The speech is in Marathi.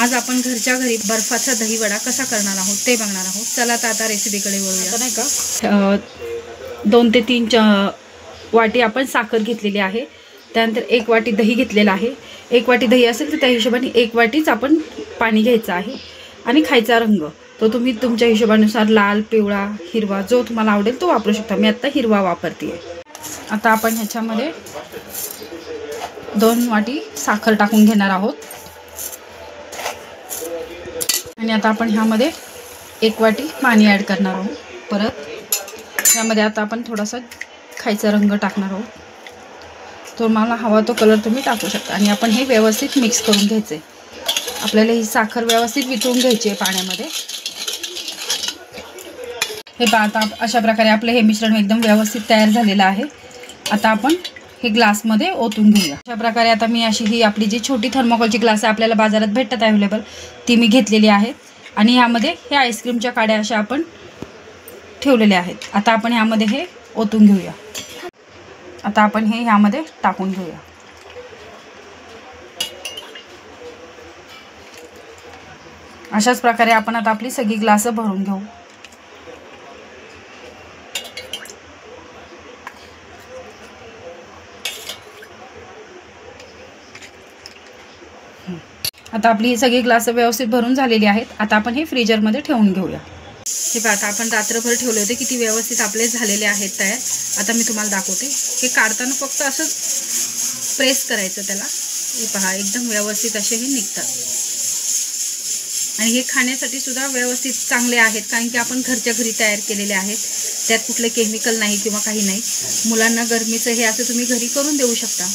आज आपण घरच्या घरी बर्फाचा दहीवडा कसा करणार आहोत ते बघणार आहोत। चला तर आता रेसिपीकडे वळूया। नाही का 2 ते 3 वाटी आपण साखर घेतलेली आहे। त्यानंतर 1 वाटी दही घेतलेला आहे। 1 वाटी दही असेल तर त्या हिशोबाने 1 वाटीच आपण पाणी घ्यायचं आहे। आणि खायचा रंग तो तुम्ही तुमच्या हिशोबानुसार लाल, पिवळा, हिरवा जो तुम्हाला आवडेल तो वापरू शकता। मी आता हिरवा वापरते। आता आपण ह्याच्यामध्ये 2 वाटी साखर टाकून घेणार आहोत। आणि आता आपण ह्यामध्ये 1 वाटी पाणी ॲड करणार आहोत। परत यामध्ये आता आपण थोडासा खायचा रंग टाकणार आहोत। तो मला हवा तो कलर तुम्ही टाकू शकता। आणि आपण हे व्यवस्थित मिक्स करून घ्यायचे। आपल्याला ही साखर व्यवस्थित वितळून घ्यायची आहे पाण्यामध्ये। हे पहा आता अशा प्रकारे आपले हे मिश्रण एकदम व्यवस्थित तयार झालेलं आहे। आता आपण हे ग्लासमध्ये ओतून घेऊया। अशा प्रकारे आता मी अशी ही आपली जी छोटी थर्मोकोलची ग्लास आहे आपल्याला बाजारात भेटतात अवेलेबल ती मी घेतलेली आहे। आणि यामध्ये हे आईस्क्रीमच्या काड्या अशा आपण ठेवलेल्या आहेत। आता आपण यामध्ये हे ओतून घेऊया। आता आपण हे यामध्ये टाकून घेऊया। अशाच प्रकारे आपण आता आपली सगळी ग्लास भरून घेऊ। आता आपली सगळी ग्लास व्यवस्थित भरून झालेली आहेत। आता आपण हे फ्रीजरमध्ये ठेवून घेऊया। हे पहा आता आपण रात्रभर ठेवले होते किती व्यवस्थित आपले झालेले आहेत तयार। आता मी तुम्हाला दाखवते। हे काढताना फक्त असं प्रेस करायचं त्याला। हे पहा एकदम व्यवस्थित असे हे निघतात। आणि हे खाण्यासाठी सुद्धा व्यवस्थित चांगले आहेत कारण की आपण घरच्या घरी तयार केलेले आहेत। त्यात कुठले केमिकल नाही किंवा काही नाही। मुलांना गरमीचं हे असं तुम्ही घरी करून देऊ शकता।